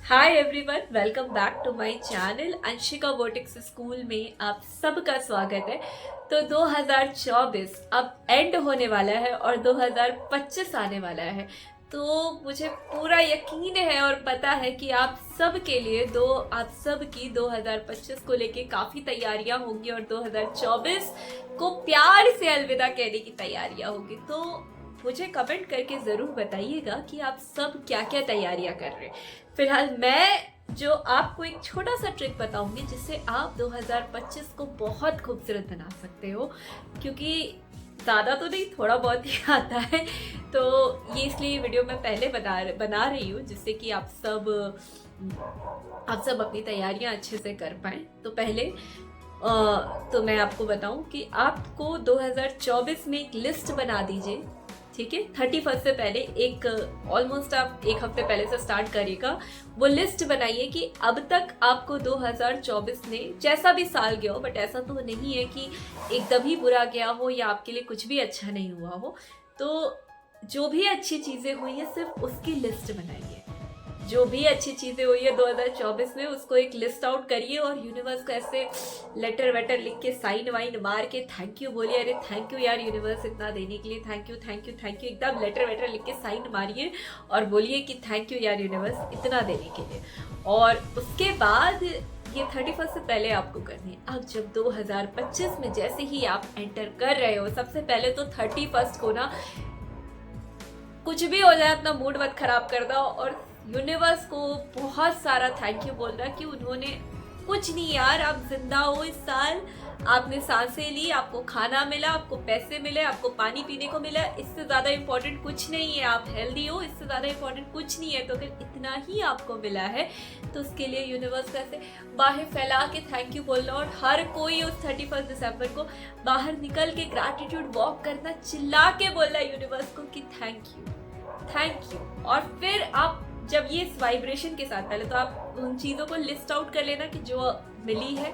Hi everyone, welcome back to my channel. Anshika vertex school में आप सबका स्वागत है। तो 2024 अब एंड होने वाला है और 2025 आने वाला है। तो मुझे पूरा यकीन है और पता है कि आप सब के लिए आप सब की 2025 को लेके काफ़ी तैयारियां होंगी और 2024 को प्यार से अलविदा कहने की तैयारियां होंगी। तो मुझे कमेंट करके ज़रूर बताइएगा कि आप सब क्या क्या तैयारियां कर रहे हैं। फिलहाल मैं जो आपको एक छोटा सा ट्रिक बताऊंगी जिससे आप 2025 को बहुत खूबसूरत बना सकते हो, क्योंकि ज़्यादा तो नहीं, थोड़ा बहुत ही आता है। तो ये इसलिए वीडियो मैं पहले बना रही हूँ जिससे कि आप सब अपनी तैयारियां अच्छे से कर पाएँ। तो पहले तो मैं आपको बताऊं कि आपको 2024 में एक लिस्ट बना दीजिए, ठीक है। 31 से पहले एक ऑलमोस्ट आप एक हफ्ते पहले से स्टार्ट करिएगा। वो लिस्ट बनाइए कि अब तक आपको 2024 ने जैसा भी साल गया हो, बट ऐसा तो नहीं है कि एकदम ही बुरा गया हो या आपके लिए कुछ भी अच्छा नहीं हुआ हो। तो जो भी अच्छी चीज़ें हुई हैं सिर्फ उसकी लिस्ट बनाइए। जो भी अच्छी चीज़ें हुई है 2024 में उसको एक लिस्ट आउट करिए और यूनिवर्स को ऐसे लेटर वेटर लिख के साइन वाइन मार के थैंक यू बोलिए। अरे थैंक यू यार यूनिवर्स, इतना देने के लिए thank you thank you thank you. एकदम लेटर वेटर लिख के साइन मारिए और बोलिए कि थैंक यू यार यूनिवर्स इतना देने के लिए। और उसके बाद ये 31 से पहले आपको करनी है। अब जब 2025 में जैसे ही आप एंटर कर रहे हो, सबसे पहले तो 31 को ना कुछ भी हो जाए अपना मूड मत खराब कर दो और यूनिवर्स को बहुत सारा थैंक यू बोल रहा कि उन्होंने कुछ नहीं यार, आप जिंदा हो इस साल, आपने सांसें ली, आपको खाना मिला, आपको पैसे मिले, आपको पानी पीने को मिला। इससे ज्यादा इम्पोर्टेंट कुछ नहीं है। आप हेल्दी हो, इससे ज्यादा इम्पोर्टेंट कुछ नहीं है। तो अगर इतना ही आपको मिला है तो उसके लिए यूनिवर्स को ऐसे बाहर फैला के थैंक यू बोलना। और हर कोई उस 31 दिसंबर को बाहर निकल के ग्रैटिट्यूड वॉक करना, चिल्ला के बोलना यूनिवर्स को कि थैंक यू। और फिर आप जब ये इस वाइब्रेशन के साथ, पहले तो आप उन चीज़ों को लिस्ट आउट कर लेना कि जो मिली है,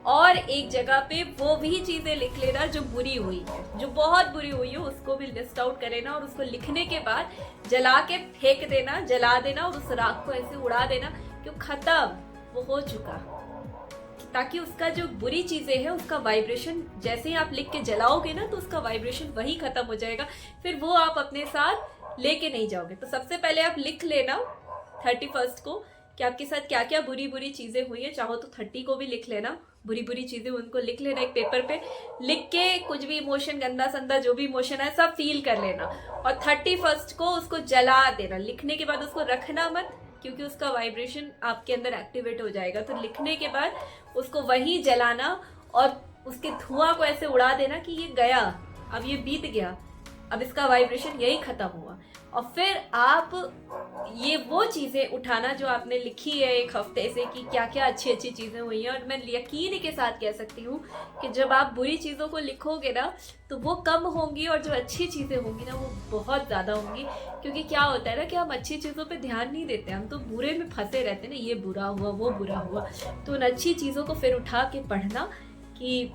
और एक जगह पे वो भी चीज़ें लिख लेना जो बुरी हुई है, जो बहुत बुरी हुई है उसको भी लिस्ट आउट कर लेना। और उसको लिखने के बाद जला के फेंक देना, जला देना और उस राख को ऐसे उड़ा देना कि खत्म, वो हो चुका। ताकि उसका जो बुरी चीज़ें हैं उसका वाइब्रेशन जैसे ही आप लिख के जलाओगे ना तो उसका वाइब्रेशन वही खत्म हो जाएगा। फिर वो आप अपने साथ लेके नहीं जाओगे। तो सबसे पहले आप लिख लेना 31 को कि आपके साथ क्या क्या बुरी बुरी चीज़ें हुई है। चाहो तो 30 को भी लिख लेना, बुरी बुरी चीज़ें उनको लिख लेना एक पेपर पे, लिख के कुछ भी इमोशन, गंदा संदा जो भी इमोशन है सब फील कर लेना। और 31 को उसको जला देना। लिखने के बाद उसको रखना मत, क्योंकि उसका वाइब्रेशन आपके अंदर एक्टिवेट हो जाएगा। तो लिखने के बाद उसको वहीं जलाना और उसके धुआं को ऐसे उड़ा देना कि ये गया, अब ये बीत गया, अब इसका वाइब्रेशन यही खत्म हुआ। और फिर आप ये वो चीज़ें उठाना जो आपने लिखी है एक हफ्ते से कि क्या क्या अच्छी अच्छी चीज़ें हुई हैं। और मैं यकीन के साथ कह सकती हूँ कि जब आप बुरी चीज़ों को लिखोगे ना तो वो कम होंगी और जो अच्छी चीज़ें होंगी ना वो बहुत ज़्यादा होंगी। क्योंकि क्या होता है ना कि हम अच्छी चीज़ों पे ध्यान नहीं देते, हम तो बुरे में फंसे रहते हैं ना, ये बुरा हुआ वो बुरा हुआ। तो उन अच्छी चीज़ों को फिर उठा के पढ़ना कि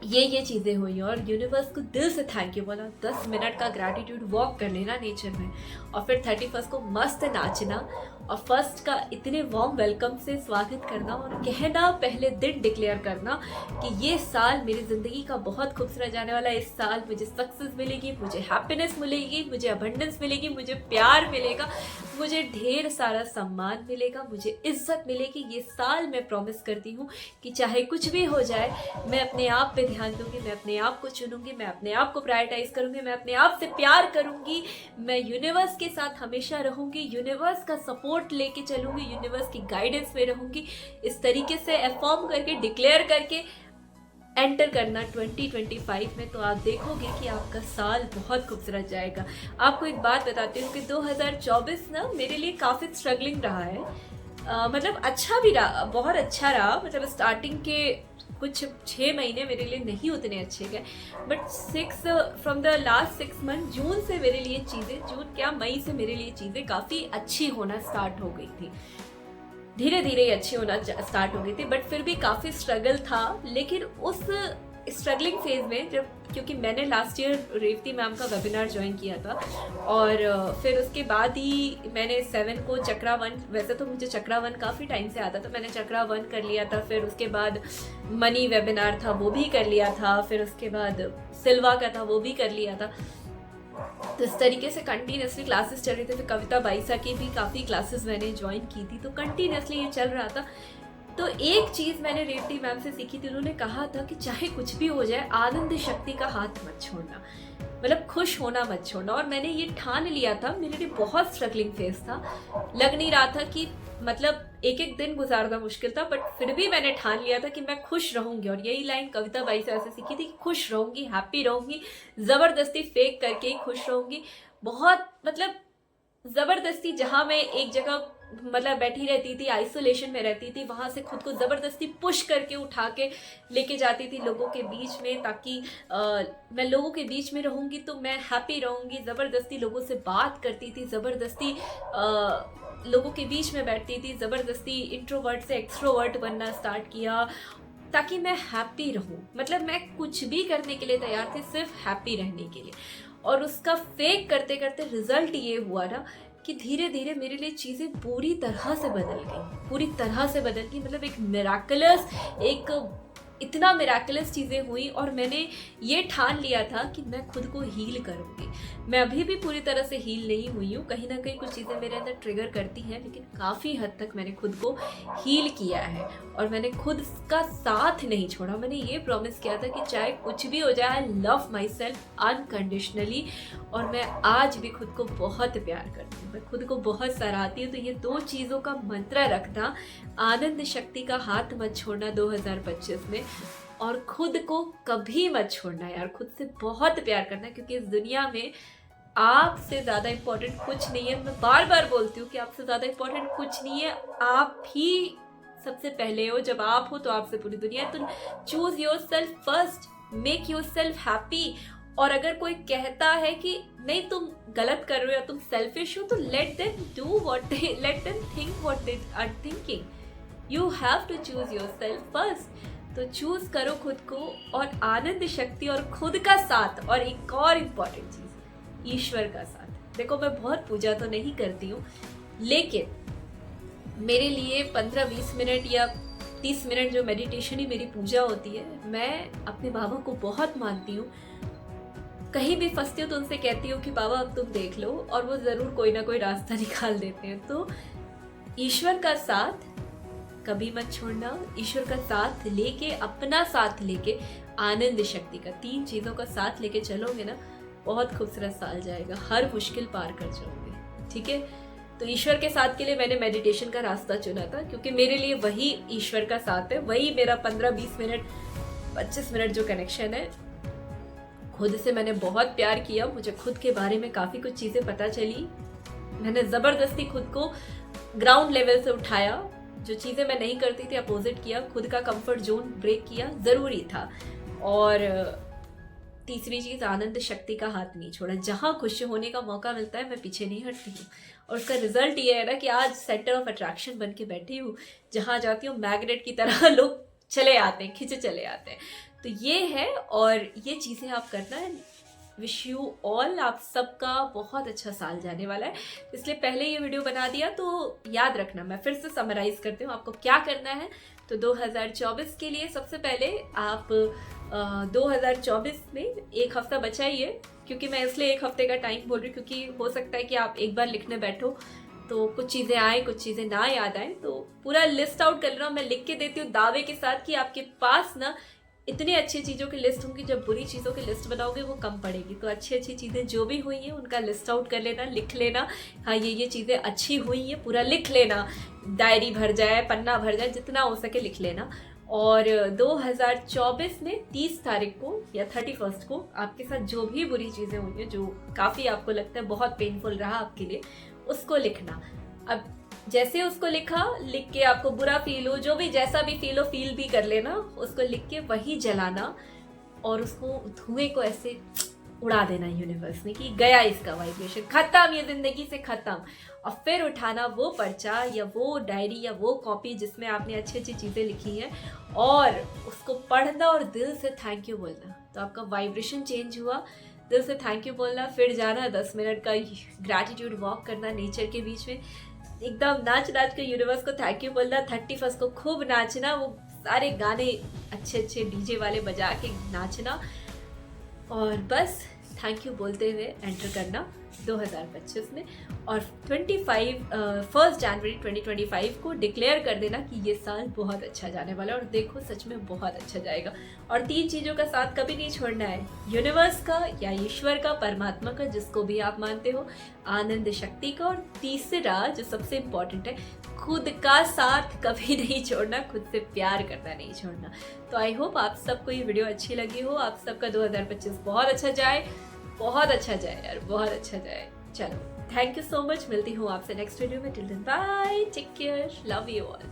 ये चीज़ें हुई। और यूनिवर्स को दिल से थैंक यू बोला। 10 मिनट का ग्रैटिट्यूड वॉक कर लेना नेचर में। और फिर 31 को मस्त नाचना और फर्स्ट का इतने वार्म वेलकम से स्वागत करना और कहना, पहले दिन डिक्लेयर करना कि ये साल मेरी ज़िंदगी का बहुत खूबसूरत जाने वाला है। इस साल मुझे सक्सेस मिलेगी, मुझे हैप्पीनेस मिलेगी, मुझे अबंडेंस मिलेगी, मुझे प्यार मिलेगा, मुझे ढेर सारा सम्मान मिलेगा, मुझे इज्जत मिलेगी। ये साल मैं प्रॉमिस करती हूँ कि चाहे कुछ भी हो जाए मैं अपने आप पे ध्यान दूंगी, मैं अपने आप को चुनूंगी, मैं अपने आप को प्रायोरिटाइज करूंगी, मैं अपने आप से प्यार करूंगी, मैं यूनिवर्स के साथ हमेशा रहूंगी, यूनिवर्स का सपोर्ट लेके चलूंगी, यूनिवर्स की गाइडेंस में रहूंगी। इस तरीके से अफर्म करके, डिक्लेयर करके एंटर करना 2025 में। तो आप देखोगे कि आपका साल बहुत खूबसूरत जाएगा। आपको एक बात बताती हूँ कि 2024 ना मेरे लिए काफ़ी स्ट्रगलिंग रहा है। मतलब अच्छा भी रहा, बहुत अच्छा रहा। मतलब स्टार्टिंग के कुछ 6 महीने मेरे लिए नहीं उतने अच्छे गए, but from the last 6 month, जून से मेरे लिए चीज़ें, जून क्या मई से मेरे लिए चीज़ें काफ़ी अच्छी होना स्टार्ट हो गई थी। धीरे धीरे अच्छी होना स्टार्ट हो गई थी, बट फिर भी काफ़ी स्ट्रगल था। लेकिन उस स्ट्रगलिंग फेज में जब, क्योंकि मैंने लास्ट ईयर रेवती मैम का वेबिनार ज्वाइन किया था और फिर उसके बाद ही मैंने 7 को चक्रा 1, वैसे तो मुझे चक्रा 1 काफ़ी टाइम से आता था, मैंने चक्रा 1 कर लिया था, फिर उसके बाद मनी वेबिनार था वो भी कर लिया था, फिर उसके बाद सिल्वा का था वो भी कर लिया था। तो इस तरीके से कंटिन्यूसली क्लासेस चल रहे थे। फिर कविता बाईसा की भी काफ़ी क्लासेस मैंने ज्वाइन की थी, तो कंटिन्यूसली ये चल रहा था। तो एक चीज़ मैंने रेवती मैम से सीखी थी, उन्होंने कहा था कि चाहे कुछ भी हो जाए आनंद शक्ति का हाथ मत छोड़ना, मतलब खुश होना मत छोड़ना। और मैंने ये ठान लिया था। मेरे लिए बहुत स्ट्रगलिंग फेज था, लग नहीं रहा था कि मतलब एक एक दिन गुजारना मुश्किल था, बट फिर भी मैंने ठान लिया था कि मैं खुश रहूंगी। और यही लाइन कविता बाई से ऐसे सीखी थी कि खुश रहूंगी, हैप्पी रहूंगी, ज़बरदस्ती फेक करके ही खुश रहूंगी। बहुत मतलब ज़बरदस्ती, जहाँ मैं एक जगह मतलब बैठी रहती थी, आइसोलेशन में रहती थी, वहाँ से खुद को ज़बरदस्ती पुश करके उठा के लेके जाती थी लोगों के बीच में, ताकि मैं लोगों के बीच में रहूँगी तो मैं हैप्पी रहूँगी। ज़बरदस्ती लोगों से बात करती थी, ज़बरदस्ती लोगों के बीच में बैठती थी, ज़बरदस्ती इंट्रोवर्ट से एक्सट्रोवर्ट बनना स्टार्ट किया ताकि मैं हैप्पी रहूँ। मतलब मैं कुछ भी करने के लिए तैयार थी सिर्फ हैप्पी रहने के लिए। और उसका फेक करते करते रिजल्ट ये हुआ ना कि धीरे धीरे मेरे लिए चीज़ें पूरी तरह से बदल गई, पूरी तरह से बदल गई। मतलब एक मिराकलस, एक इतना मिराकलस चीज़ें हुई और मैंने ये ठान लिया था कि मैं खुद को हील करूँगी। मैं अभी भी पूरी तरह से हील नहीं हुई हूँ, कहीं ना कहीं कुछ चीज़ें मेरे अंदर ट्रिगर करती हैं, लेकिन काफ़ी हद तक मैंने खुद को हील किया है और मैंने खुद का साथ नहीं छोड़ा। मैंने ये प्रॉमिस किया था कि चाहे कुछ भी हो जाए, I love my self unconditionally. और मैं आज भी खुद को बहुत प्यार करती हूँ, मैं खुद को बहुत सराहती हूँ। तो ये 2 चीज़ों का मंत्र रखना, आनंद शक्ति का हाथ मत छोड़ना 2025 में, और खुद को कभी मत छोड़ना यार, खुद से बहुत प्यार करना, क्योंकि इस दुनिया में आपसे ज़्यादा इम्पोर्टेंट कुछ नहीं है। मैं बार बार बोलती हूँ कि आपसे ज़्यादा इम्पोर्टेंट कुछ नहीं है, आप ही सबसे पहले हो। जब आप हो तो आपसे पूरी दुनिया। तो choose yourself first, make your self happy. और अगर कोई कहता है कि नहीं तुम गलत कर रहे हो या तुम सेल्फिश हो, तो let them do what they, let them think what they are thinking. You have to choose yourself first. तो चूज करो खुद को और आनंद शक्ति और खुद का साथ। और एक और इम्पॉर्टेंट चीज, ईश्वर का साथ। देखो मैं बहुत पूजा तो नहीं करती हूँ, लेकिन मेरे लिए 15-20 मिनट या 30 मिनट जो मेडिटेशन ही मेरी पूजा होती है। मैं अपने बाबा को बहुत मानती हूँ। कहीं भी फंसती हूँ तो उनसे कहती हूँ कि बाबा अब तुम देख लो, और वो ज़रूर कोई ना कोई रास्ता निकाल देते हैं। तो ईश्वर का साथ कभी मत छोड़ना, ईश्वर का साथ लेके, अपना साथ लेके, आनंद शक्ति का, 3 चीज़ों का साथ लेके चलोगे ना, बहुत खूबसूरत साल जाएगा, हर मुश्किल पार कर जाओगे। ठीक है, तो ईश्वर के साथ के लिए मैंने मेडिटेशन का रास्ता चुना था, क्योंकि मेरे लिए वही ईश्वर का साथ है, वही मेरा 15-20 मिनट 25 मिनट जो कनेक्शन है। खुद से मैंने बहुत प्यार किया, मुझे खुद के बारे में काफ़ी कुछ चीज़ें पता चली। मैंने ज़बरदस्ती खुद को ग्राउंड लेवल से उठाया, जो चीज़ें मैं नहीं करती थी अपोजिट किया, खुद का कंफर्ट जोन ब्रेक किया, ज़रूरी था। और तीसरी चीज़, आनंद शक्ति का हाथ नहीं छोड़ा। जहाँ खुश होने का मौका मिलता है मैं पीछे नहीं हटती हूँ। और उसका रिजल्ट ये है ना कि आज सेंटर ऑफ अट्रैक्शन बन के बैठी हूँ, जहाँ जाती हूँ मैग्नेट की तरह लोग चले आते हैं, खिंचे चले आते हैं। तो ये है, और ये चीज़ें आप करना है। विश यू ऑल, आप सबका बहुत अच्छा साल जाने वाला है, इसलिए पहले ये वीडियो बना दिया। तो याद रखना, मैं फिर से समराइज करती हूँ आपको क्या करना है। तो 2024 के लिए सबसे पहले आप 2024 में 1 हफ्ता बचा ही है, क्योंकि मैं इसलिए 1 हफ्ते का टाइम बोल रही हूँ, क्योंकि हो सकता है कि आप एक बार लिखने बैठो तो कुछ चीज़ें आए, कुछ चीज़ें ना याद आए। तो पूरा लिस्ट आउट कर रहा हूँ, मैं लिख के देती हूँ दावे के साथ कि आपके पास ना इतनी अच्छी चीज़ों की लिस्ट होंगी, जब बुरी चीज़ों की लिस्ट बनाओगे वो कम पड़ेगी। तो अच्छी अच्छी चीज़ें जो भी हुई हैं उनका लिस्ट आउट कर लेना, लिख लेना। हाँ, ये चीज़ें अच्छी हुई हैं, पूरा लिख लेना, डायरी भर जाए, पन्ना भर जाए, जितना हो सके लिख लेना। और 2024 में 30 तारीख को या 31 को आपके साथ जो भी बुरी चीज़ें हुई हैं, जो काफ़ी आपको लगता है बहुत पेनफुल रहा आपके लिए, उसको लिखना। अब जैसे उसको लिखा, लिख के आपको बुरा फील हो, जो भी जैसा भी फील हो, फील भी कर लेना, उसको लिख के वही जलाना और उसको धुएं को ऐसे उड़ा देना यूनिवर्स ने कि गया इसका वाइब्रेशन, खत्म, ये जिंदगी से खत्म। और फिर उठाना वो पर्चा या वो डायरी या वो कॉपी जिसमें आपने अच्छी अच्छी चीज़ें लिखी हैं और उसको पढ़ना और दिल से थैंक यू बोलना। तो आपका वाइब्रेशन चेंज हुआ, दिल से थैंक यू बोलना, फिर जाना 10 मिनट का ग्रैटिट्यूड वॉक करना नेचर के बीच में, एकदम नाच नाच के यूनिवर्स को थैंक यू बोलना। 31 को खूब नाचना, वो सारे गाने अच्छे अच्छे डीजे वाले बजा के नाचना और बस थैंक यू बोलते हुए एंटर करना 2025 में। और 1 जनवरी 2025 को डिक्लेयर कर देना कि ये साल बहुत अच्छा जाने वाला है, और देखो सच में बहुत अच्छा जाएगा। और 3 चीज़ों का साथ कभी नहीं छोड़ना है, यूनिवर्स का या ईश्वर का, परमात्मा का, जिसको भी आप मानते हो, आनंद शक्ति का, और तीसरा जो सबसे इम्पोर्टेंट है, खुद का साथ कभी नहीं छोड़ना, खुद से प्यार करना नहीं छोड़ना। तो आई होप आप सबको ये वीडियो अच्छी लगी हो, आप सबका 2025 बहुत अच्छा जाए, बहुत अच्छा जाए यार, बहुत अच्छा जाए। चलो, थैंक यू सो मच, मिलती हूँ आपसे नेक्स्ट वीडियो में। Till then bye, take care, love you all.